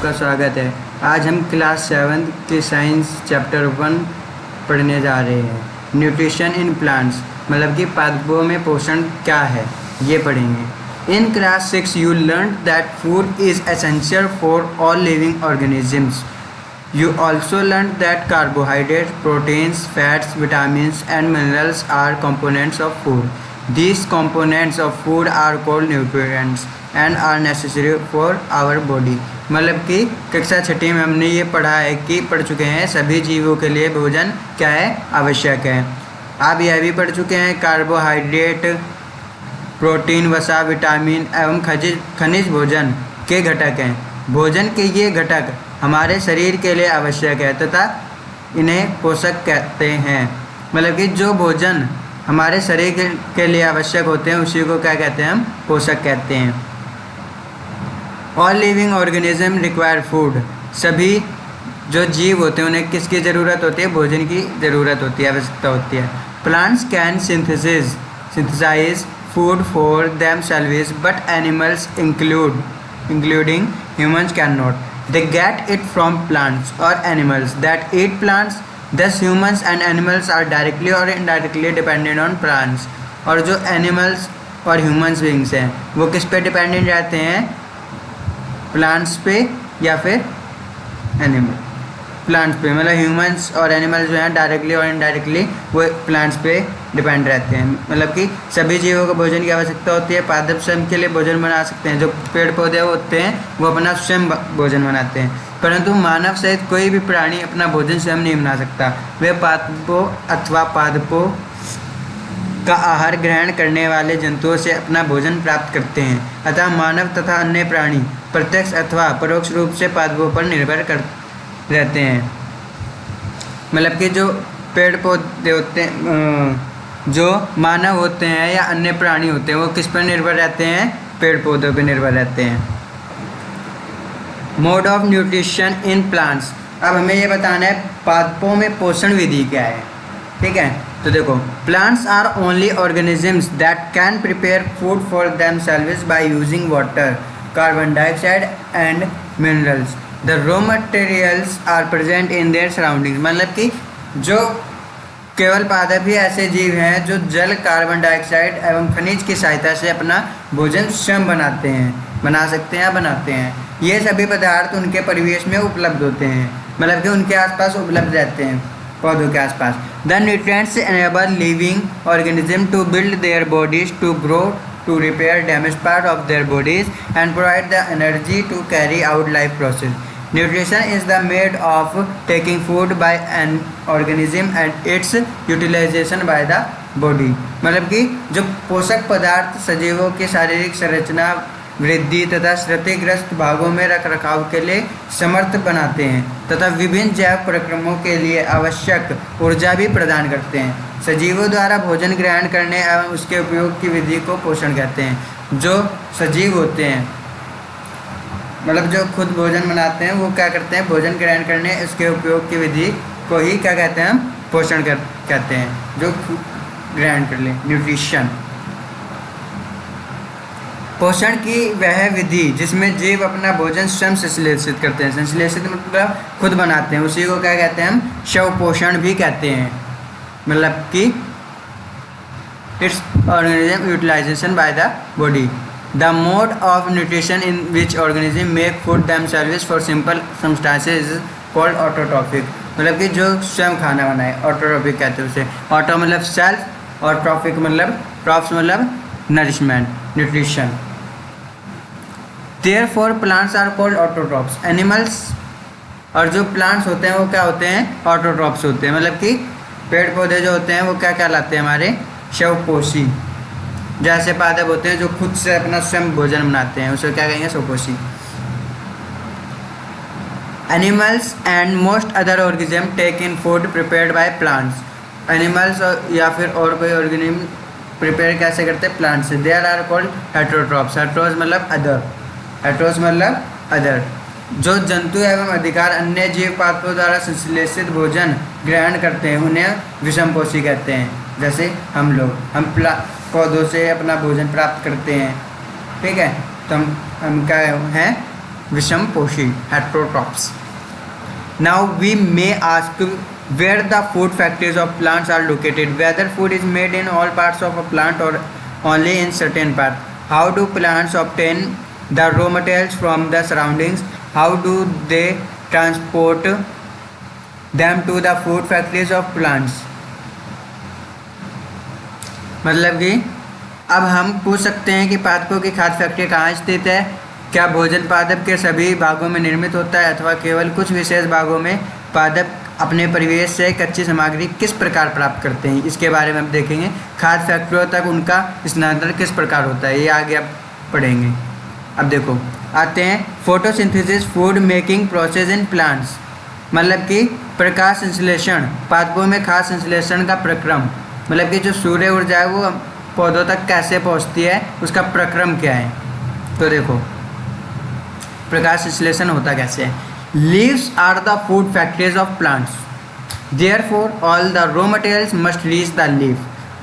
आपका स्वागत है। आज हम क्लास 7 के साइंस चैप्टर 1 पढ़ने जा रहे हैं। न्यूट्रिशन इन प्लांट्स मतलब कि पादपों में पोषण क्या है ये पढ़ेंगे। In class 6 you learn that food is essential for all living organisms. You also learned that carbohydrates, proteins, fats, vitamins and minerals are components of food. These components of food are called nutrients and are necessary for our body. मतलब कि कक्षा 6 में हमने ये पढ़ा है कि पढ़ चुके हैं सभी जीवों के लिए भोजन क्या है, आवश्यक है। आप यह भी पढ़ चुके हैं कार्बोहाइड्रेट, प्रोटीन, वसा, विटामिन एवं खनिज भोजन के घटक हैं। भोजन के ये घटक हमारे शरीर के लिए आवश्यक है तथा इन्हें पोषक कहते हैं। मतलब कि जो भोजन हमारे शरीर के लिए आवश्यक होते हैं उसी को क्या कहते हैं, हम पोषक कहते हैं। All living organism require food. सभी जो जीव होते हैं उन्हें किसकी ज़रूरत होती है, भोजन की ज़रूरत होती है, आवश्यकता होती है। Plants can synthesise food for themselves but animals including humans cannot. They get it from plants or animals that eat plants. Thus humans and animals are directly or indirectly dependent on plants. और जो animals और humans beings हैं वो किस पे dependent रहते हैं, plants पे या फिर एनिमल। प्लांट्स पे मतलब ह्यूमंस और एनिमल्स जो हैं डायरेक्टली और इनडायरेक्टली वो प्लांट्स पे डिपेंड रहते हैं। मतलब कि सभी जीवों को भोजन की आवश्यकता होती है। पादप स्वयं के लिए भोजन बना सकते हैं। जो पेड़ पौधे होते हैं वो अपना स्वयं भोजन बनाते हैं, परंतु मानव सहित कोई भी प्राणी अपना भोजन स्वयं नहीं बना सकता। वे पादपों अथवा पादपों का आहार ग्रहण करने वाले जंतुओं से अपना भोजन प्राप्त करते हैं। अतः मानव तथा अन्य प्राणी प्रत्यक्ष अथवा परोक्ष रूप से पादपों पर निर्भर रहते हैं। मतलब कि जो पेड़ पौधे होते हैं, जो मानव होते हैं या अन्य प्राणी होते हैं वो किस पर निर्भर रहते हैं, पेड़ पौधों पर निर्भर रहते हैं। Mode of nutrition in plants. अब हमें ये बताना है पादपों में पोषण विधि क्या है। ठीक है, तो देखो, plants are only organisms that can prepare food for themselves by using water, carbon dioxide and minerals. The raw materials are present in their surroundings. मतलब कि जो केवल पादप ही ऐसे जीव हैं जो जल, कार्बन डाइऑक्साइड एवं खनिज की सहायता से अपना भोजन स्वयं बनाते हैं, बना सकते हैं या बनाते हैं। ये सभी पदार्थ उनके परिवेश में उपलब्ध होते हैं, मतलब कि उनके आसपास उपलब्ध रहते हैं, पौधों के आसपास। The nutrients enable living organism to build their bodies, to grow, to repair damaged part of their bodies and provide the energy to carry out life process. Nutrition is the mode of taking food by an organism and its utilization by the body. मतलब कि जो पोषक पदार्थ सजीवों की शारीरिक संरचना, वृद्धि तथा क्षतिग्रस्त भागों में रख रखाव के लिए समर्थ बनाते हैं तथा विभिन्न जैव प्रक्रमों के लिए आवश्यक ऊर्जा भी प्रदान करते हैं। सजीवों द्वारा भोजन ग्रहण करने एवं उसके उपयोग की विधि को पोषण कहते हैं। जो सजीव होते हैं मतलब जो खुद भोजन बनाते हैं वो क्या करते हैं, भोजन ग्रहण करने उसके उपयोग की विधि को ही क्या कहते हैं, हम पोषण कहते हैं, जो ग्रहण कर ले, न्यूट्रिशन। पोषण की वह विधि जिसमें जीव अपना भोजन स्वयं संश्लेषित करते हैं। संश्लेषित मतलब खुद बनाते हैं, उसी को क्या कहते हैं, हम शव पोषण भी कहते हैं। मतलब कि its organism utilisation by the body. The mode of nutrition in which organism make food themselves for simple substances is called autotrophic. मतलब कि जो स्वयं खाना बनाए, ऑटोट्रॉफिक कहते हैं उसे। ऑटो मतलब सेल्फ और ट्रॉफिक मतलब ट्रॉप्स मतलब nourishment, nutrition. Therefore plants are called autotrophs. Animals और जो प्लांट्स होते हैं वो क्या होते हैं, ऑटोट्रॉप्स होते हैं। मतलब कि पेड़ पौधे जो होते हैं वो क्या कहलाते हैं, हमारे शवपोषी। जैसे पादप होते हैं जो खुद से अपना स्वयं भोजन बनाते हैं उसे क्या कहेंगे, शवपोषी। Animals and most other organism take in food prepared by plants. Animals या फिर और कोई ऑर्गेनिज्म प्रिपेयर कैसे करते हैं, प्लांट से। There are called heterotrophs. Heteros मतलब अदर, हेटेरोस मतलब अदर। जो जंतु एवं अधिकार अन्य जीव पादपों द्वारा संश्लेषित भोजन ग्रहण करते हैं उन्हें विषमपोषी कहते हैं। जैसे हम लोग, हम पौधों से अपना भोजन प्राप्त करते हैं। ठीक है, तो हम क्या हैं, विषमपोषी heterotrophs. Now we may ask where the food factories of plants are located, whether food is made in all parts of a plant or only in certain parts, how do plants obtain the raw materials from the surroundings, how do they transport them to the food factories of plants। मतलब कि अब हम पूछ सकते हैं कि पादपों की खाद्य फैक्ट्री कहाँ स्थित है, क्या भोजन पादप के सभी भागों में निर्मित होता है अथवा केवल कुछ विशेष भागों में पादप अपने परिवेश से कच्ची सामग्री किस प्रकार प्राप्त करते हैं, इसके बारे में हम देखेंगे। खाद्य फैक्ट्रियों तक उनका स्थानांतरण किस प्रकार होता है, ये आगे आप पढ़ेंगे। अब देखो आते हैं photosynthesis food making process in plants, मतलब कि प्रकाश संश्लेषण पादपों में खाद्य संश्लेषण का प्रक्रम, मतलब कि जो सूर्य ऊर्जा है वो पौधों तक कैसे पहुंचती है, उसका प्रक्रम क्या है। तो देखो प्रकाश संश्लेषण होता कैसे है। Leaves are the food factories of plants. Therefore, all the raw materials must reach the leaf.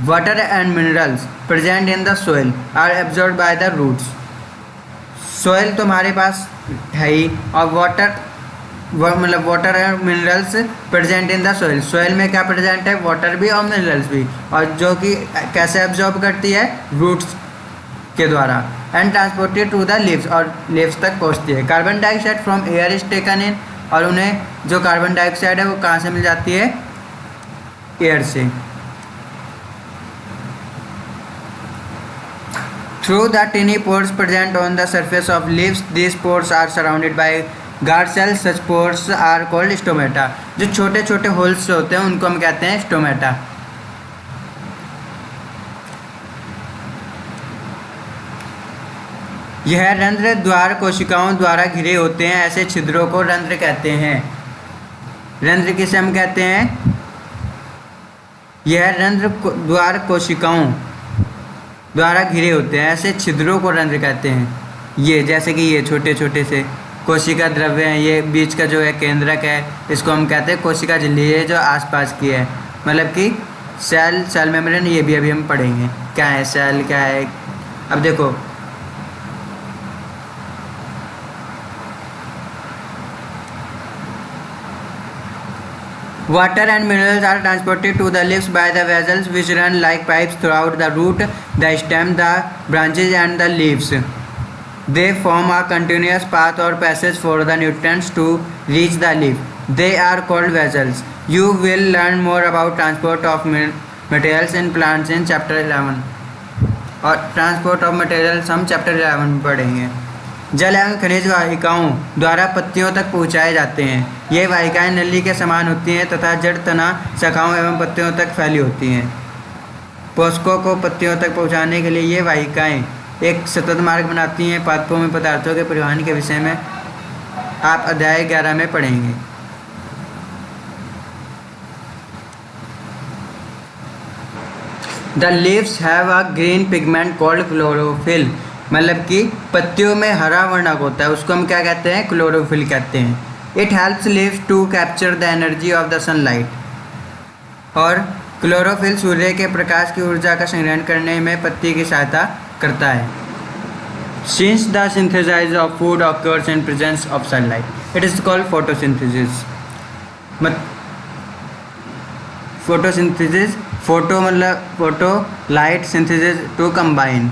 Water and minerals present in the soil are absorbed by the roots. Soil तो हमारे पास है ही, और मतलब water and minerals present in the soil. Soil में क्या present है, water भी और मिनरल्स भी, और जो कि कैसे एब्जॉर्ब करती है, रूट्स के द्वारा। And transported to the leaves, और लीव्स तक पहुंचती है। Carbon dioxide from air is taken in, और उन्हें जो कार्बन डाइऑक्साइड है वो कहाँ से मिल जाती है, एयर से। Through the tiny pores present on the surface of leaves, these pores are surrounded by guard cells, such pores are called stomata. जो छोटे छोटे होल्स होते हैं उनको हम कहते हैं स्टोमेटा। यह रंध्र द्वार कोशिकाओं द्वारा घिरे होते हैं, ऐसे छिद्रों को रंध्र कहते हैं। रंध्र किसे हम कहते हैं, यह रंध्र द्वार कोशिकाओं द्वारा घिरे होते हैं, ऐसे छिद्रों को रंध्र कहते हैं। ये जैसे कि ये छोटे छोटे से कोशिका द्रव्य हैं, ये बीच का जो है केंद्रक है, इसको हम कहते हैं कोशिका झिल्ली, है जो आसपास की है, मतलब कि सेल मेम्ब्रेन, ये भी अभी हम पढ़ेंगे क्या है सेल क्या है। अब देखो water and minerals are transported to the leaves by the vessels which run like pipes throughout the root, the stem, the branches and the leaves. They form a continuous path or passage for the nutrients to reach the leaf. They are called vessels. You will learn more about transport of materials in plants in chapter 11. और transport of materials हम chapter 11 में पढ़ेंगे। जल एवं खनिज वाहिकाओं द्वारा पत्तियों तक पहुँचाए जाते हैं। ये वाहिकाएं नली के समान होती हैं तथा जड़ तना शाखाओं एवं पत्तियों तक फैली होती हैं। पोषकों को पत्तियों तक पहुँचाने के लिए ये वाहिकाएं एक सतत मार्ग बनाती हैं। पादपों में पदार्थों के परिवहन के विषय में आप अध्याय 11 में पढ़ेंगे। The leaves have a green pigment called chlorophyll, मतलब कि पत्तियों में हरा वर्णक होता है, उसको हम क्या कहते हैं, क्लोरोफिल कहते हैं। It helps leaves to capture the energy of the sunlight, और क्लोरोफिल सूर्य के प्रकाश की ऊर्जा का संग्रहण करने में पत्ती की सहायता करता है। Since the synthesize of food occurs in presence of sunlight, it is called photosynthesis. Photosynthesis, photo मतलब photo, light, synthesis to combine.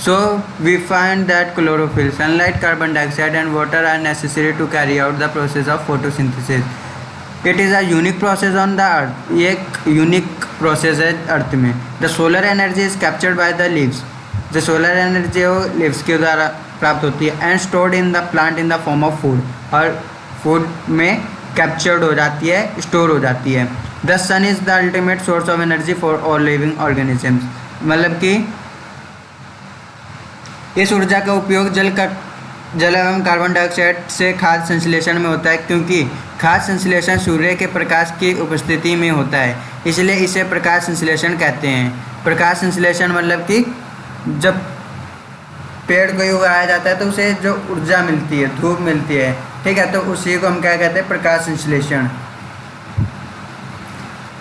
So we find that chlorophyll, sunlight, carbon dioxide and water are necessary to carry out the process of photosynthesis. It is a unique process on the earth. ये एक unique process है अर्थ में। The solar energy is captured by the leaves. जो solar energy है वो leaves के द्वारा प्राप्त होती है and stored in the plant in the form of food, और food में captured हो जाती है, store हो जाती है। The sun is the ultimate source of energy for all living organisms, मतलब कि इस ऊर्जा का उपयोग जल एवं कार्बन डाइऑक्साइड से खाद्य संश्लेषण में होता है, क्योंकि खाद्य संश्लेषण सूर्य के प्रकाश की उपस्थिति में होता है, इसलिए इसे प्रकाश संश्लेषण कहते हैं। प्रकाश संश्लेषण मतलब कि जब पेड़ को उगाया जाता है तो उसे जो ऊर्जा मिलती है, धूप मिलती है, ठीक है, तो उसी को हम क्या कहते हैं, प्रकाश संश्लेषण।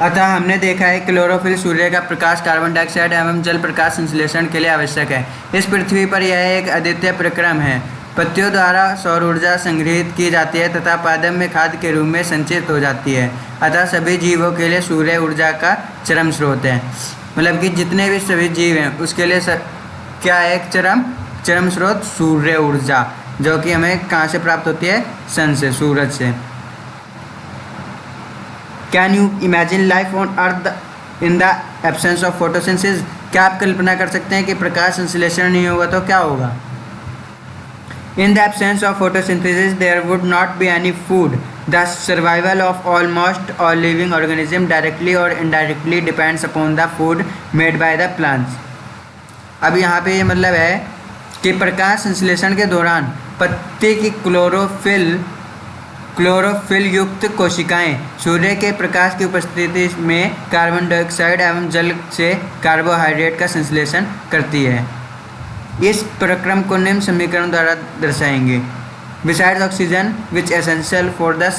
अतः हमने देखा है क्लोरोफिल सूर्य का प्रकाश, कार्बन डाइऑक्साइड एवं जल प्रकाश संश्लेषण के लिए आवश्यक है। इस पृथ्वी पर यह एक अद्वितीय प्रक्रम है। पत्तियों द्वारा सौर ऊर्जा संग्रहित की जाती है तथा पादप में खाद के रूप में संचित हो जाती है। अतः सभी जीवों के लिए सूर्य ऊर्जा का चरम स्रोत है। मतलब कि जितने भी सभी जीव हैं उसके लिए क्या है एक चरम स्रोत? सूर्य ऊर्जा, जो कि हमें कहाँ से प्राप्त होती है? सन से, सूरज से। Can you imagine life on earth in the absence of photosynthesis? क्या आप कल्पना कर सकते हैं कि प्रकाश संश्लेषण नहीं होगा तो क्या होगा? In the absence of photosynthesis, there would not be any food. The survival of almost all living organisms directly or indirectly depends upon the food made by the plants. अब यहाँ पे ये मतलब है कि प्रकाश संश्लेषण के दौरान पत्ते की क्लोरोफिल युक्त कोशिकाएं सूर्य के प्रकाश की उपस्थिति में कार्बन डाइऑक्साइड एवं जल से कार्बोहाइड्रेट का संश्लेषण करती है। इस प्रक्रम को निम्न समीकरण द्वारा दर्शाएंगे। Besides oxygen which essential for the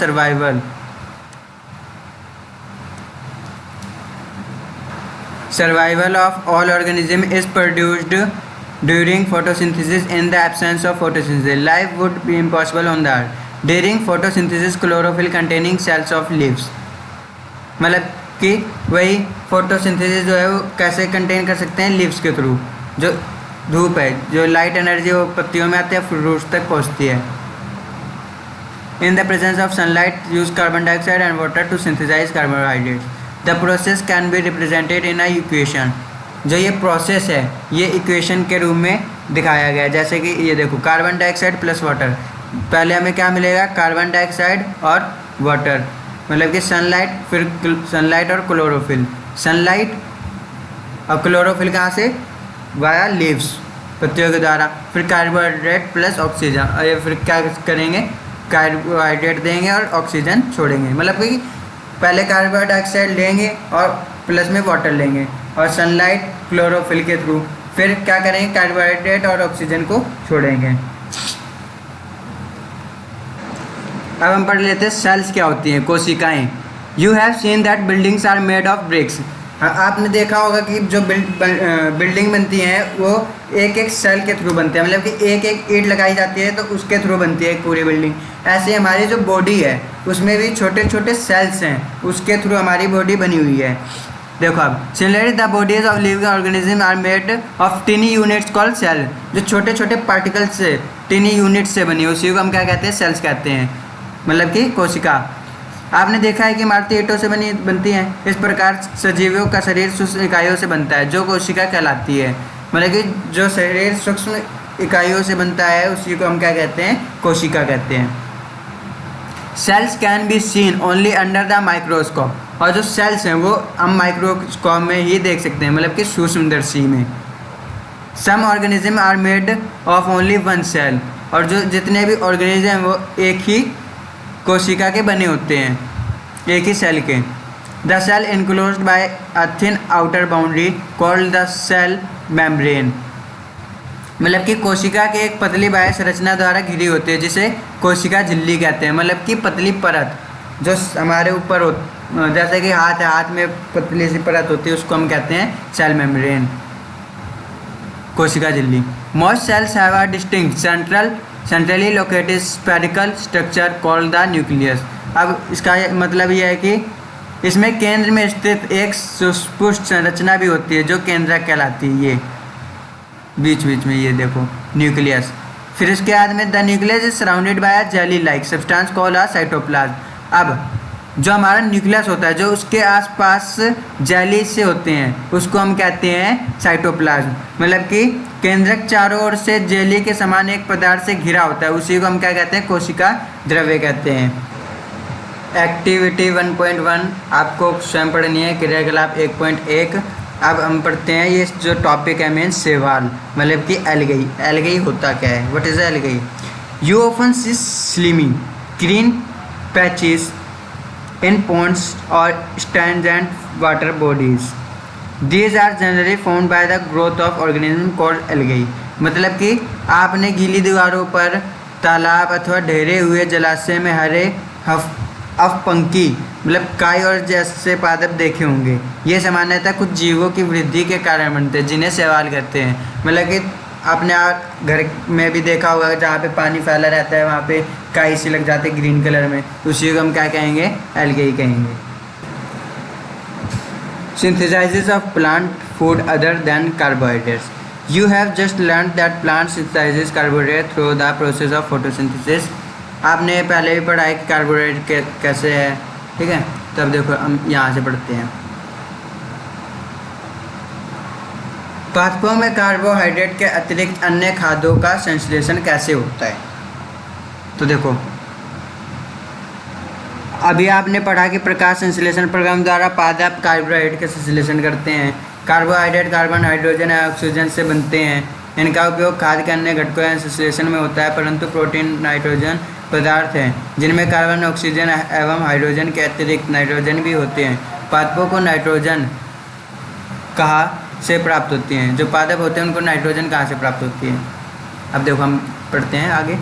survival of all organism is produced during photosynthesis. In the absence of photosynthesis life would be impossible on the earth. During photosynthesis chlorophyll containing cells of leaves. मतलब कि वही photosynthesis जो है वो कैसे contain कर सकते हैं? लीव्स के थ्रू। जो धूप है, जो लाइट एनर्जी वो पत्तियों में आती है, फ्रूट्स तक पहुंचती है। In the presence of sunlight use carbon dioxide and water to synthesise carbohydrates. The process can be represented in a equation. जो ये प्रोसेस है ये इक्वेशन के रूप में दिखाया गया है। जैसे कि ये देखो, कार्बन डाइऑक्साइड प्लस वाटर, पहले हमें क्या मिलेगा? कार्बन डाइऑक्साइड और वाटर, मतलब कि सनलाइट, फिर सनलाइट और क्लोरोफिल। सनलाइट और क्लोरोफिल कहाँ से? वाया लीव्स, पत्तियों के द्वारा। फिर कार्बोहाइड्रेट प्लस ऑक्सीजन, और ये फिर क्या करेंगे? कार्बोहाइड्रेट देंगे और ऑक्सीजन छोड़ेंगे। मतलब कि पहले कार्बन डाइऑक्साइड लेंगे और प्लस में वाटर लेंगे और सनलाइट क्लोरोफिल के थ्रू, फिर क्या करेंगे? कार्बोहाइड्रेट और ऑक्सीजन को छोड़ेंगे। अब हम पढ़ लेते हैं सेल्स क्या होती हैं, कोशिकाएं। You have seen that buildings are made of bricks. आपने देखा होगा कि जो बिल्डिंग बनती हैं वो एक एक सेल के थ्रू बनते हैं। मतलब कि एक एक ईंट लगाई जाती है तो उसके थ्रू बनती है एक पूरी बिल्डिंग। ऐसे हमारी जो बॉडी है उसमें भी छोटे छोटे सेल्स हैं, उसके थ्रू हमारी बॉडी बनी हुई है। देखो अब, similarly the bodies of living organism are made of tiny units called cell. जो छोटे छोटे पार्टिकल्स से, टिनी यूनिट से बनी, उसी को हम क्या कहते हैं? सेल्स कहते हैं, मतलब कि कोशिका। आपने देखा है कि इमारतें ईंटों से बनती हैं। इस प्रकार सजीवों का शरीर सूक्ष्म इकाइयों से बनता है जो कोशिका कहलाती है। मतलब कि जो शरीर सूक्ष्म इकाइयों से बनता है उसी को हम क्या कहते हैं? कोशिका कहते हैं। Cells can be seen only under the microscope. और जो सेल्स हैं वो हम माइक्रोस्कोप में ही देख सकते हैं, मतलब कि सूक्ष्मदर्शी में। Some organism are made of only one cell. और जो जितने भी ऑर्गेनिज्म हैं वो एक ही कोशिका के बने होते हैं, एक ही सेल के। The cell enclosed by a thin outer boundary called the cell membrane. मतलब कि कोशिका के एक पतली बाह्य संरचना द्वारा घिरी होती है जिसे कोशिका झिल्ली कहते हैं। मतलब कि पतली परत जो हमारे ऊपर हो, जैसे कि हाथ है, हाथ में पतली सी परत होती है, उसको हम कहते हैं सेल मेम्ब्रेन, कोशिका झिल्ली। Most cells have a distinct centrally located spherical structure called the nucleus. अब इसका मतलब यह है कि इसमें केंद्र में स्थित एक सुस्पष्ट संरचना भी होती है जो केंद्रक कहलाती है। ये बीच बीच में ये देखो न्यूक्लियस। फिर इसके बाद में the nucleus is surrounded by a jelly like substance called a cytoplasm. अब जो हमारा न्यूक्लियस होता है, जो उसके आसपास जेली से होते हैं, उसको हम कहते हैं साइटोप्लाज्म। मतलब कि केंद्रक चारों ओर से जेली के समान एक पदार्थ से घिरा होता है, उसी को हम क्या कहते हैं? कोशिका द्रव्य कहते हैं। एक्टिविटी 1.1 आपको स्वयं पढ़नी है, क्रियाकलाप 1.1। अब हम पढ़ते हैं ये जो टॉपिक है मेन, शैवाल, मतलब कि एल्गी। एल्गी होता क्या है? What is algae? You often see slimy green patches in ponds or stagnant water bodies. These are generally formed by the growth of organisms called algae. मतलब कि आपने गीली दीवारों पर, तालाब अथवा ढेरे हुए जलाशय में हरे अफपंखी मतलब काई और जैसे पादप देखे होंगे। ये सामान्यतः कुछ जीवों की वृद्धि के कारण बनते हैं जिन्हें शैवाल कहते हैं। मतलब कि आपने घर में भी देखा होगा, जहाँ पे पानी फैला रहता है वहाँ पे काई सी लग जाती है ग्रीन कलर में, उसी को हम क्या कहेंगे, एल्गी कहेंगे। Synthesizes of plant food other than carbohydrates. You have just learned that plant synthesizes carbohydrate through the process of photosynthesis. आपने पहले भी पढ़ा है कि कार्बोहाइड्रेट कैसे है, ठीक है। तब देखो हम यहाँ से पढ़ते हैं। पादपों में कार्बोहाइड्रेट के अतिरिक्त अन्य खाद्यों का संश्लेषण कैसे होता है। तो देखो अभी आपने पढ़ा कि प्रकाश संश्लेषण प्रक्रम द्वारा पादप कार्बोहाइड्रेट के संश्लेषण करते हैं। कार्बोहाइड्रेट कार्बन, हाइड्रोजन या ऑक्सीजन से बनते हैं। इनका उपयोग खाद्य के अन्य घटकों या संश्लेषण में होता है, परंतु प्रोटीन नाइट्रोजन पदार्थ हैं जिनमें कार्बन, ऑक्सीजन एवं हाइड्रोजन के अतिरिक्त नाइट्रोजन भी होते हैं। पादपों को नाइट्रोजन कहाँ से प्राप्त होती हैं, जो पादप होते हैं उनको नाइट्रोजन कहाँ से प्राप्त होती है। अब देखो हम पढ़ते हैं आगे।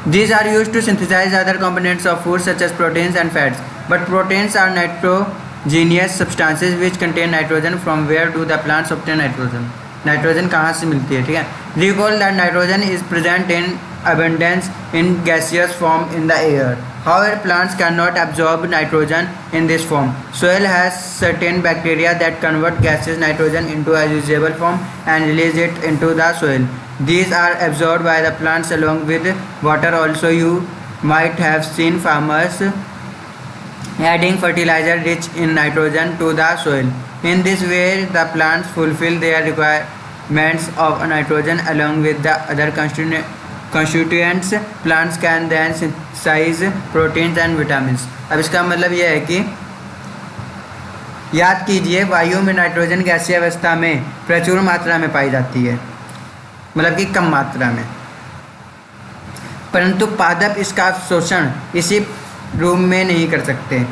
These are used to synthesize other components of food such as proteins and fats. But proteins are nitrogenous substances which contain nitrogen. From where do the plants obtain nitrogen? Nitrogen कहाँ से मिलती है, ठीक है। Recall that nitrogen is present in abundance in gaseous form in the air. However, plants cannot absorb nitrogen in this form. Soil has certain bacteria that convert gaseous nitrogen into a usable form and release it into the soil. These are absorbed by the plants along with water. Also, you might have seen farmers adding fertilizer rich in nitrogen to the soil. In this way, the plants fulfill their requirements of nitrogen along with the other constituents. Plants can then synthesize proteins and vitamins. अब इसका मतलब यह है कि याद कीजिए, वायु में नाइट्रोजन गैसीय अवस्था में प्रचुर मात्रा में पाई जाती है, मतलब कि कम मात्रा में, परंतु पादप इसका अवशोषण इसी रूप में नहीं कर सकते।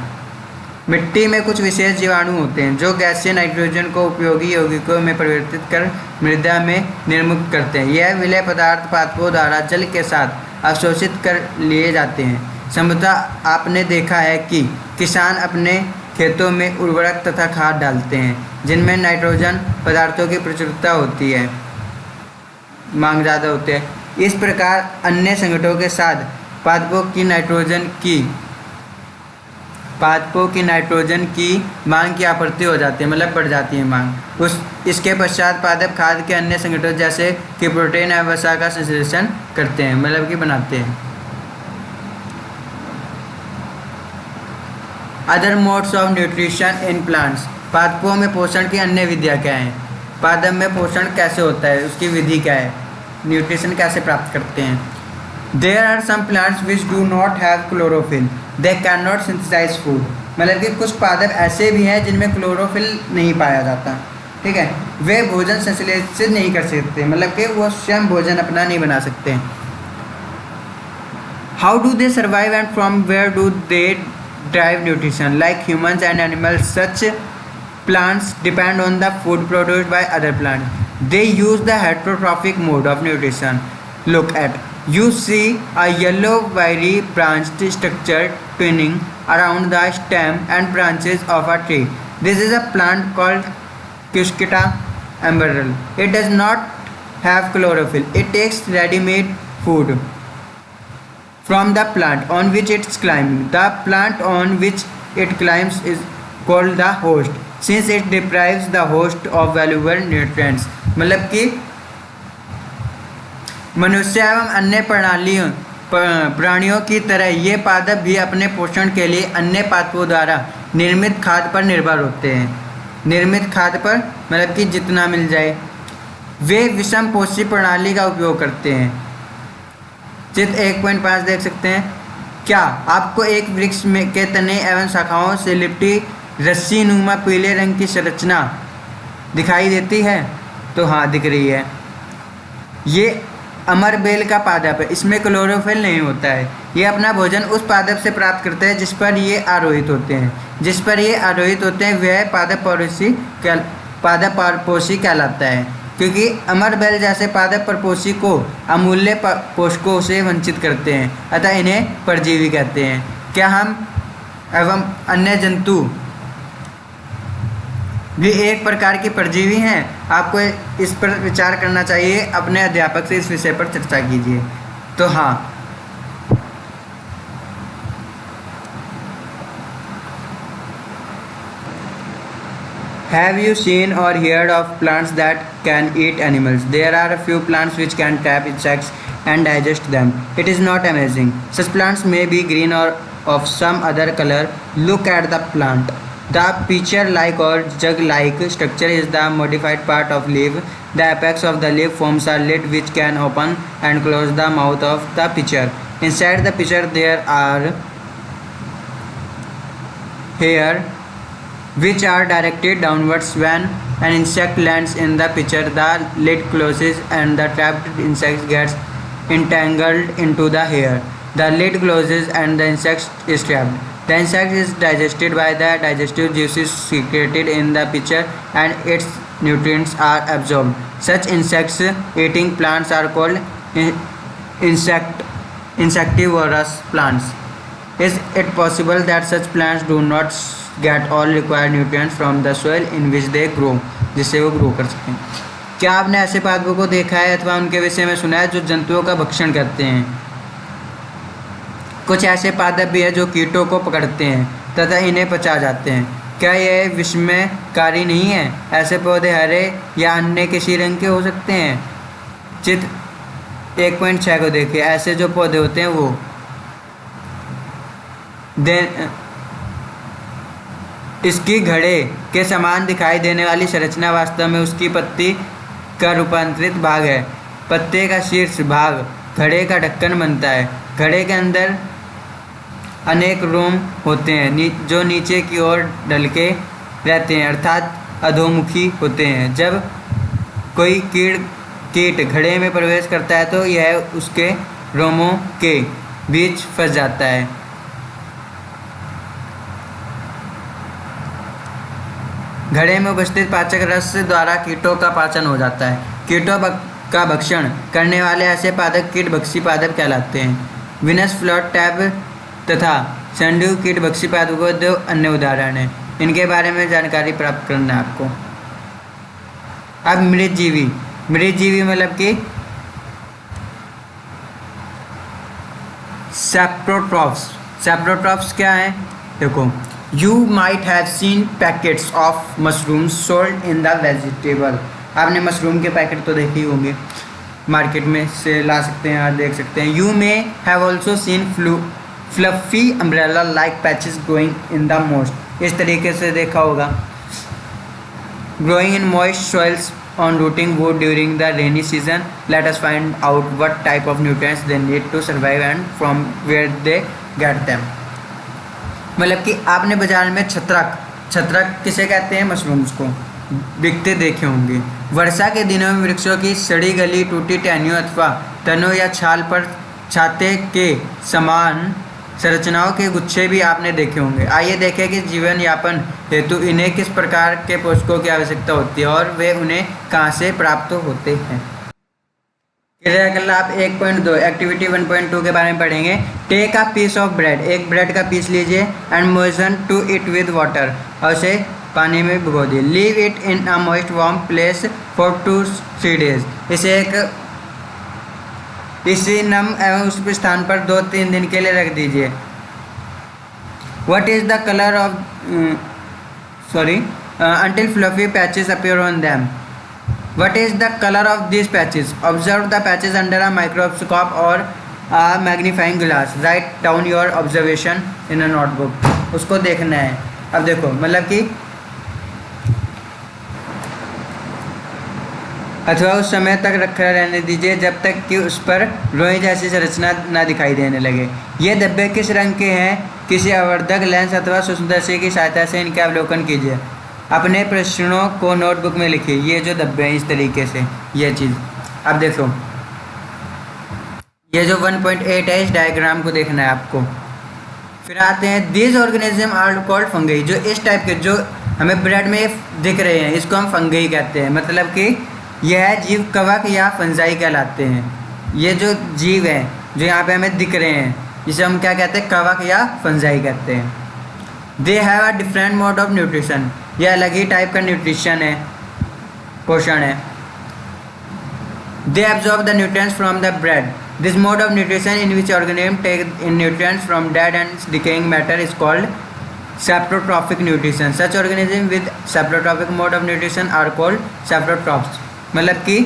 मिट्टी में कुछ विशेष जीवाणु होते हैं जो गैसीय नाइट्रोजन को उपयोगी यौगिकों में परिवर्तित कर मृदा में निर्मुक्त करते हैं। यह विलय पदार्थ पादपों द्वारा जल के साथ अवशोषित कर लिए जाते हैं। संभवतः आपने देखा है कि किसान अपने खेतों में उर्वरक तथा खाद डालते हैं जिनमें नाइट्रोजन पदार्थों की प्रचुरता होती है, मांग ज़्यादा होती है। इस प्रकार अन्य संगठनों के साथ पादपों की नाइट्रोजन की मांग की आपूर्ति हो जाती है, मतलब बढ़ जाती है मांग। इसके पश्चात पादप खाद्य के अन्य संगठनों जैसे कि प्रोटीन एवं वसा का संश्लेषण करते हैं, मतलब कि बनाते हैं। Other modes of nutrition in plants. पादपों में पोषण की अन्य विधियाँ क्या हैं। पादप में पोषण कैसे होता है, उसकी विधि क्या है, न्यूट्रिशन कैसे प्राप्त करते हैं। There are some plants which do not have chlorophyll. They cannot synthesize food. मतलब कि कुछ पादप ऐसे भी हैं जिनमें क्लोरोफिल नहीं पाया जाता, ठीक है। वे भोजन संश्लेषित नहीं कर सकते, मतलब कि वो स्वयं भोजन अपना नहीं बना सकते। How do they survive and from where do they derive nutrition? Like humans and animals, such plants depend on the food produced by other plants. They use the heterotrophic mode of nutrition. Look at. You see a yellow wiry branched structure twining around the stem and branches of a tree. This is a plant called Cuscuta ambarel. It does not have chlorophyll. It takes ready-made food from the plant on which it's climbing. The plant on which it climbs is called the host, since it deprives the host of valuable nutrients. मतलब कि मनुष्य एवं अन्य प्राणियों की तरह ये पादप भी अपने पोषण के लिए अन्य पादपों द्वारा निर्मित खाद्य पर निर्भर होते हैं। निर्मित खाद्य पर मतलब कि जितना मिल जाए। वे विषम पोषी प्रणाली का उपयोग करते हैं। चित्र 1.5 देख सकते हैं। क्या आपको एक वृक्ष में के तने एवं शाखाओं से लिपटी रस्सी नुमा पीले रंग की संरचना दिखाई देती है? तो हाँ, दिख रही है। ये अमरबेल का पादप है। इसमें क्लोरोफिल नहीं होता है। ये अपना भोजन उस पादप से प्राप्त करते हैं जिस पर ये आरोहित होते हैं। वह पादप परपोषी कहलाता है, क्योंकि अमरबेल जैसे पादप परपोषी को अमूल्य पोषकों से वंचित करते हैं, अतः इन्हें परजीवी कहते हैं। क्या हम एवं अन्य जंतु भी एक प्रकार की परजीवी हैं। आपको इस पर विचार करना चाहिए, अपने अध्यापक से इस विषय पर चर्चा कीजिए। तो हाँ, Have you seen or heard of plants that can eat animals? There are a few plants which can trap insects and digest them. It is not amazing. Such plants may be green or of some other color. Look at the plant. The pitcher-like or jug-like structure is the modified part of leaf. The apex of the leaf forms a lid which can open and close the mouth of the pitcher. Inside the pitcher there are hairs which are directed downwards. When an insect lands in the pitcher, the lid closes and the trapped insect gets entangled into the hair. The lid closes and the insect is trapped. The insect is digested by the digestive juices secreted in the pitcher and its nutrients are absorbed. Such insects eating plants are called insectivorous plants. Is it possible that such plants do not get all required nutrients from the soil in which they grow, जिससे वो grow कर सकें? क्या आपने ऐसे पादपों को देखा है अथवा उनके विषय में सुना है जो जंतुओं का भक्षण करते हैं? कुछ ऐसे पादप भी हैं जो कीटों को पकड़ते हैं तथा इन्हें पचा जाते हैं। क्या यह विस्मयकारी नहीं है? ऐसे पौधे हरे या अन्य किसी रंग के हो सकते हैं। चित्र 1.6 को देखिए। ऐसे जो पौधे होते हैं वो इसकी घड़े के समान दिखाई देने वाली संरचना वास्तव में उसकी पत्ती का रूपांतरित भाग है। पत्ते का शीर्ष भाग घड़े का ढक्कन बनता है। घड़े के अंदर अनेक रोम होते हैं जो नीचे की ओर ढलके रहते हैं, अर्थात अधोमुखी होते हैं। जब कोई कीट घड़े में प्रवेश करता है तो यह उसके रोमों के बीच फंस जाता है। घड़े में उपस्थित पाचक रस द्वारा कीटों का पाचन हो जाता है। कीटों का भक्षण करने वाले ऐसे पादप कीटभक्षी पादप कहलाते हैं। विनस फ्लोट टैब तथा संड्यू कीटभक्षी पादपों दो अन्य उदाहरण हैं। इनके बारे में जानकारी प्राप्त करना है आपको। अब मृतजीवी मतलब कि सेप्रोट्रॉप्स क्या है? देखो, You might have seen packets of mushrooms sold in the vegetable. आपने मशरूम के पैकेट तो देखे ही होंगे, मार्केट में से ला सकते हैं और देख सकते हैं। You may have also seen fluffy umbrella-like patches growing in the moist. इस तरीके से देखा होगा। Growing in moist soils on rooting wood during the rainy season. Let us find out what type of nutrients they need to survive and from where they get them. मतलब कि आपने बाजार में छत्रक किसे कहते हैं? मशरूम्स को बिकते देखे होंगे। वर्षा के दिनों में वृक्षों की सड़ी गली टूटी टहनियों अथवा तनों या छाल पर छाते के समान संरचनाओं के गुच्छे भी आपने देखे होंगे। आइए देखें कि जीवन यापन हेतु इन्हें किस प्रकार के पोषकों की आवश्यकता होती है और वे उन्हें कहाँ से प्राप्त होते हैं। क्रियाकलाप 1.2 एक्टिविटी 1.2 के बारे में पढ़ेंगे। Take a piece of bread, एक ब्रेड का पीस लीजिए and moisten to it with water, और उसे पानी में भिगो दिए। Leave it in a moist warm place for 2-3 days, इसे इसी नम एवं उस स्थान पर 2-3 दिन के लिए रख दीजिए। What is the colour of until fluffy patches appear on them. What is the color of these patches? Observe the patches under a microscope or a magnifying glass. Write down your observation in a notebook. उसको देखना है। अब देखो, मतलब कि अथवा उस समय तक रखा रहने दीजिए जब तक कि उस पर लोहे जैसी संरचना ना दिखाई देने लगे। ये धब्बे किस रंग के हैं? किसी आवर्धक लेंस अथवा सूक्ष्मदर्शी की सहायता से इनके अवलोकन कीजिए। अपने प्रश्नों को नोटबुक में लिखिए। ये जो धब्बे हैं इस तरीके से, ये चीज़। अब देखो, ये जो 1.8 है, इस डायग्राम को देखना है आपको। फिर आते हैं these organism are called fungi. जो इस टाइप के जो हमें ब्रेड में दिख रहे हैं इसको हम फंगई कहते हैं। मतलब कि यह जीव कवक या फंजाई कहलाते हैं। ये जो जीव हैं जो यहाँ पे हमें दिख रहे हैं जिसे हम क्या कहते हैं? कवक या फंजाई कहते हैं। They have a different mode of nutrition. यह अलग ही टाइप का न्यूट्रिशन है, पोषण है। They absorb the nutrients from the bread. This mode of nutrition in which organisms take in nutrients from dead and decaying matter is called saprotrophic nutrition. Such organisms with saprotrophic mode of nutrition are called saprotrophs. मतलब कि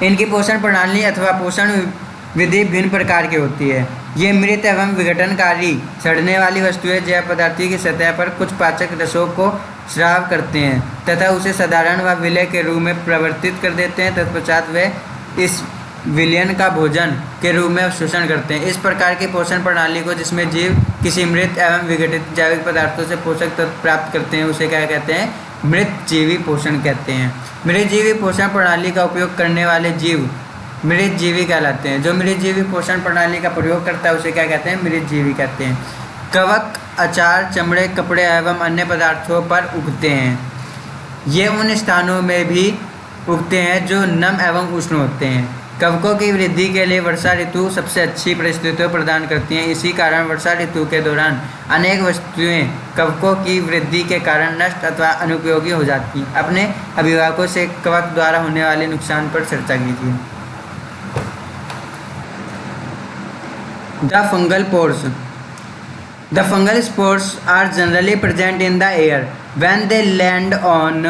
इनकी पोषण प्रणाली अथवा पोषण विधि भिन्न प्रकार की होती है। ये मृत एवं विघटनकारी सड़ने वाली वस्तुएं जैव पदार्थों की सतह पर कुछ पाचक रसों को स्राव करते हैं तथा उसे साधारण व विलय के रूप में परिवर्तित कर देते हैं। तत्पश्चात वे इस विलयन का भोजन के रूप में अवशोषण करते हैं। इस प्रकार की पोषण प्रणाली को जिसमें जीव किसी मृत एवं विघटित जैविक पदार्थों से पोषक तत्व प्राप्त करते हैं उसे क्या कहते हैं? मृत जीवी पोषण कहते हैं। मृत जीवी पोषण प्रणाली का उपयोग करने वाले जीव मृत जीवी कहलाते हैं। जो मृत जीवी पोषण प्रणाली का प्रयोग करता है उसे क्या कहते हैं? मृत जीवी कहते हैं। कवक अचार, चमड़े, कपड़े एवं अन्य पदार्थों पर उगते हैं। ये उन स्थानों में भी उगते हैं जो नम एवं उष्ण होते हैं। कवकों की वृद्धि के लिए वर्षा ऋतु सबसे अच्छी परिस्थितियाँ प्रदान करती हैं। इसी कारण वर्षा ऋतु के दौरान अनेक वस्तुएं कवकों की वृद्धि के कारण नष्ट अथवा अनुपयोगी हो जाती हैं। अपने अभिभावकों से कवक द्वारा होने वाले नुकसान पर चर्चा कीजिए। The fungal pores. The fungal spores are generally present in the air. When they land on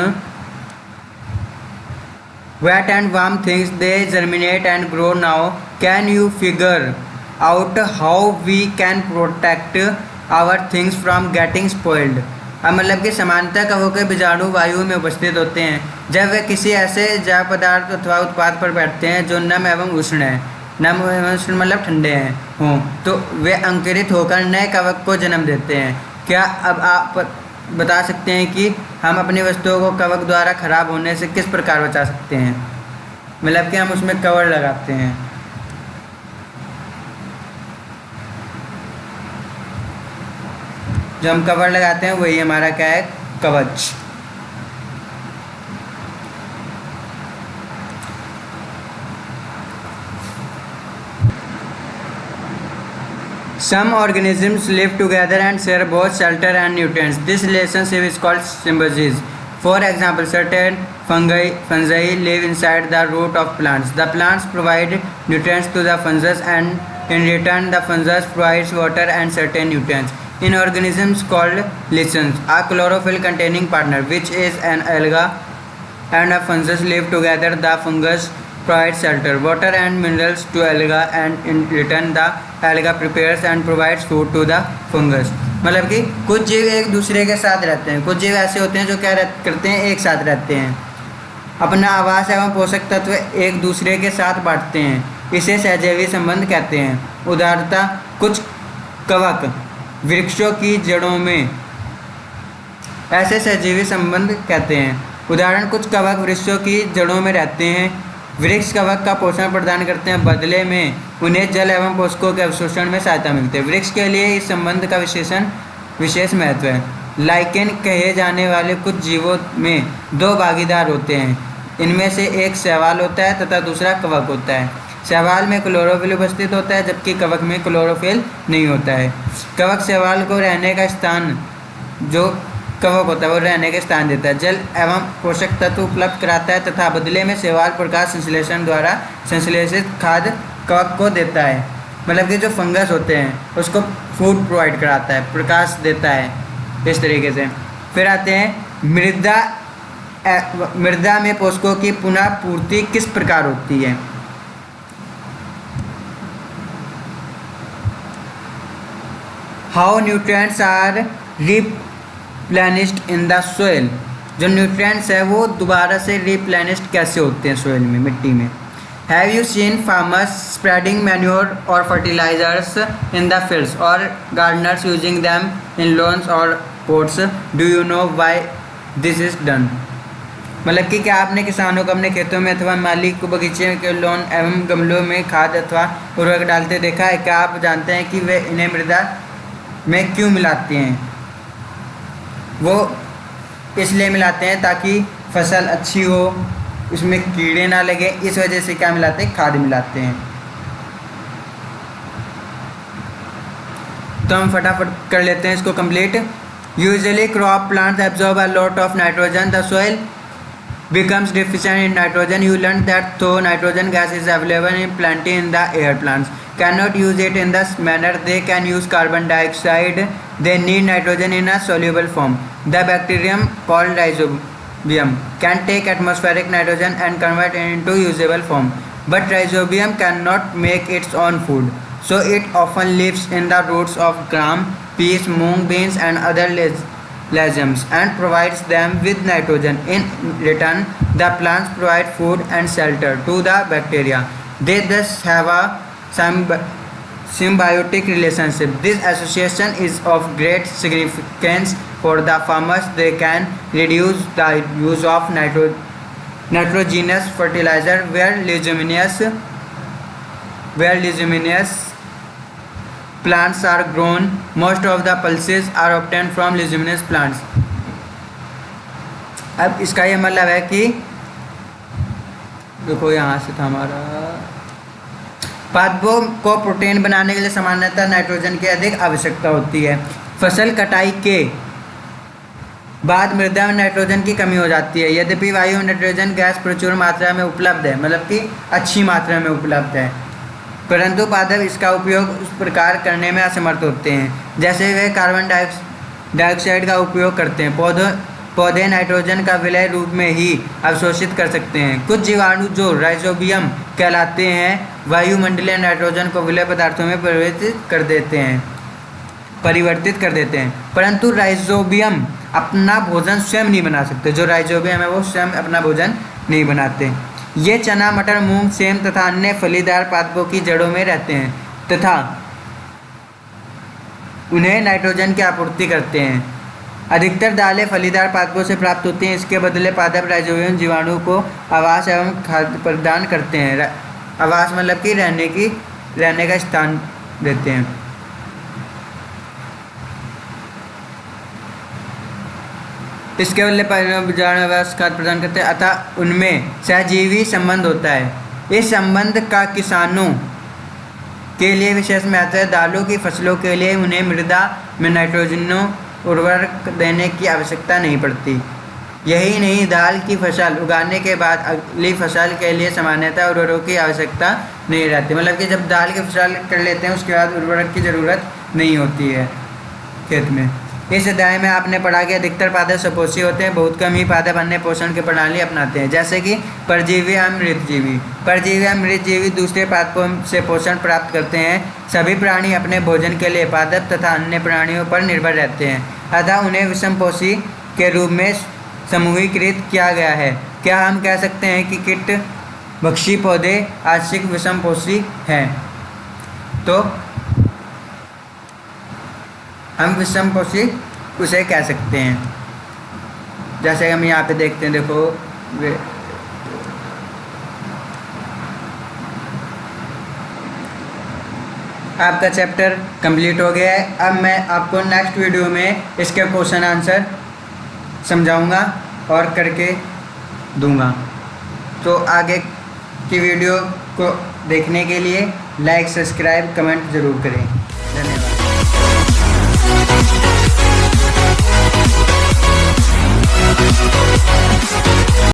wet and warm things, they germinate and grow. Now, can you figure out how we can protect our things from getting spoiled? अब मतलब कि सामान्यतः कवकों के बीजाणु वायु में उपस्थित होते हैं जब वे किसी ऐसे जैव पदार्थ अथवा उत्पाद पर बैठते हैं जो नम एवं उष्ण है। नम एवं उष्ण मतलब ठंडे हैं हों तो वे अंकुरित होकर नए कवक को जन्म देते हैं। क्या अब आप बता सकते हैं कि हम अपनी वस्तुओं को कवक द्वारा खराब होने से किस प्रकार बचा सकते हैं? मतलब कि हम उसमें कवर लगाते हैं। जो हम कवर लगाते हैं वही हमारा क्या है? कवच। Some organisms live together and share both shelter and nutrients. This relationship is called symbiosis. For example, certain fungi live inside the root of plants. The plants provide nutrients to the fungus, and in return, the fungus provides water and certain nutrients. In organisms called lichens, a chlorophyll-containing partner, which is an alga and a fungus, live together. The fungus provides shelter, water, and minerals to alga, and in return, the alga prepares and provides food to the fungus. मतलब कि कुछ जीव एक दूसरे के साथ रहते हैं। कुछ जीव ऐसे होते हैं जो क्या करते हैं? एक साथ रहते हैं, अपना आवास एवं पोषक तत्व एक दूसरे के साथ बांटते हैं। इसे सहजीवी संबंध कहते हैं। उदाहरणतः कुछ कवक वृक्षों की जड़ों में ऐसे सहजीवी संबंध कहते हैं। उदाहरण, कुछ कवक वृक्षों की जड़ों में रहते हैं। वृक्ष कवक का पोषण प्रदान करते हैं, बदले में उन्हें जल एवं पोषकों के अवशोषण में सहायता मिलती है। वृक्ष के लिए इस संबंध का विशेष महत्व है। लाइकेन कहे जाने वाले कुछ जीवों में दो भागीदार होते हैं। इनमें से एक शैवाल होता है तथा दूसरा कवक होता है। शैवाल में क्लोरोफिल उपस्थित होता है जबकि कवक में क्लोरोफिल नहीं होता है। कवक शैवाल को रहने का स्थान, जो कवक होता है वो रहने के स्थान देता है, जल एवं पोषक तत्व उपलब्ध कराता है तथा बदले में शैवाल प्रकाश संश्लेषण द्वारा संश्लेषित खाद्य कवक को देता है। मतलब कि जो फंगस होते हैं उसको फूड प्रोवाइड कराता है, प्रकाश देता है, इस तरीके से। फिर आते हैं मृदा में पोषकों की पुनः पूर्ति किस प्रकार होती है? How nutrients are replenished in the soil. जो न्यूट्रिएंट्स है वो दोबारा से रिप्लेनिश्ड कैसे होते हैं सोइल में, मिट्टी में? Have you seen farmers spreading manure और फर्टिलाइजर्स इन द फील्ड्स और gardeners using them in lawns और pots? Do you know why this is done? मतलब कि क्या आपने किसानों को अपने खेतों में अथवा माली को बगीचे के लॉन एवं गमलों में खाद अथवा उर्वरक डालते देखा है? क्या आप जानते हैं कि वे इन्हें मृदा में क्यों मिलाते हैं? वो इसलिए मिलाते हैं ताकि फसल अच्छी हो, उसमें कीड़े ना लगे, इस वजह से क्या मिलाते हैं? खाद मिलाते हैं। तो हम फटाफट कर लेते हैं इसको complete. Usually crop plants absorb a lot of nitrogen. The soil becomes deficient in nitrogen. You learn that though nitrogen gas is available in plenty in the air, plants cannot use it in this manner. They can use carbon dioxide. They need nitrogen in a soluble form. The bacterium called rhizobium can take atmospheric nitrogen and convert it into usable form. But rhizobium cannot make its own food, so it often lives in the roots of gram, peas, mung beans and other legumes and provides them with nitrogen. In return, the plants provide food and shelter to the bacteria. They thus have a symbiotic relationship. This association is of great significance for the farmers. They can reduce the use of nitrogenous fertilizer where leguminous plants are grown. Most of the pulses are obtained from leguminous plants. अब इसका ये मतलब है कि देखो यहाँ से था हमारा, पादपों को प्रोटीन बनाने के लिए सामान्यतः नाइट्रोजन की अधिक आवश्यकता होती है। फसल कटाई के बाद मृदा में नाइट्रोजन की कमी हो जाती है। यद्यपि वायु में नाइट्रोजन गैस प्रचुर मात्रा में उपलब्ध है, मतलब कि अच्छी मात्रा में उपलब्ध है, परंतु पादप इसका उपयोग उस प्रकार करने में असमर्थ होते हैं जैसे वे कार्बन डाइऑक्साइड का उपयोग करते हैं। पौधे नाइट्रोजन का विलय रूप में ही अवशोषित कर सकते हैं। कुछ जीवाणु जो राइजोबियम कहलाते हैं वायुमंडलीय नाइट्रोजन को विलय पदार्थों में परिवर्तित कर देते हैं, परंतु राइजोबियम अपना भोजन स्वयं नहीं बना सकते। जो राइजोबियम है वो स्वयं अपना भोजन नहीं बनाते। ये चना, मटर, मूंग, सेम तथा अन्य फलीदार पादपों की जड़ों में रहते हैं तथा उन्हें नाइट्रोजन की आपूर्ति करते हैं। अधिकतर दालें फलीदार पादपों से प्राप्त होती हैं। इसके बदले पादप राइजोबियम जीवाणु को आवास एवं खाद्य प्रदान करते हैं। आवास मतलब कि रहने का स्थान देते हैं। इसके बदले आवास खाद्य प्रदान करते हैं, अतः उनमें सहजीवी संबंध होता है। इस संबंध का किसानों के लिए विशेष महत्व है। दालों की फसलों के लिए उन्हें मृदा में नाइट्रोजन उर्वरक देने की आवश्यकता नहीं पड़ती। यही नहीं, दाल की फसल उगाने के बाद अगली फसल के लिए सामान्यतः उर्वरकों की आवश्यकता नहीं रहती। मतलब कि जब दाल की फसल कर लेते हैं उसके बाद उर्वरक की ज़रूरत नहीं होती है खेत में। इस अध्याय में आपने पढ़ा कि अधिकतर पादप सपोषी होते हैं। बहुत कम ही पादप अन्य पोषण की प्रणाली अपनाते हैं, जैसे कि परजीवी या मृतजीवी। परजीवी या मृतजीवी दूसरे पादपों से पोषण प्राप्त करते हैं। सभी प्राणी अपने भोजन के लिए पादप तथा अन्य प्राणियों पर निर्भर रहते हैं, अतः उन्हें विषमपोषी के रूप में समूहीकृत किया गया है। क्या हम कह सकते हैं कि कीट भक्षी पौधे आंशिक विषमपोषी हैं? तो हम विषमपोषी उसे कह सकते हैं। जैसे हम यहाँ पे देखते हैं, देखो आपका चैप्टर कंप्लीट हो गया है। अब मैं आपको नेक्स्ट वीडियो में इसके क्वेश्चन आंसर समझाऊंगा और करके दूंगा। तो आगे की वीडियो को देखने के लिए लाइक, सब्सक्राइब, कमेंट ज़रूर करें।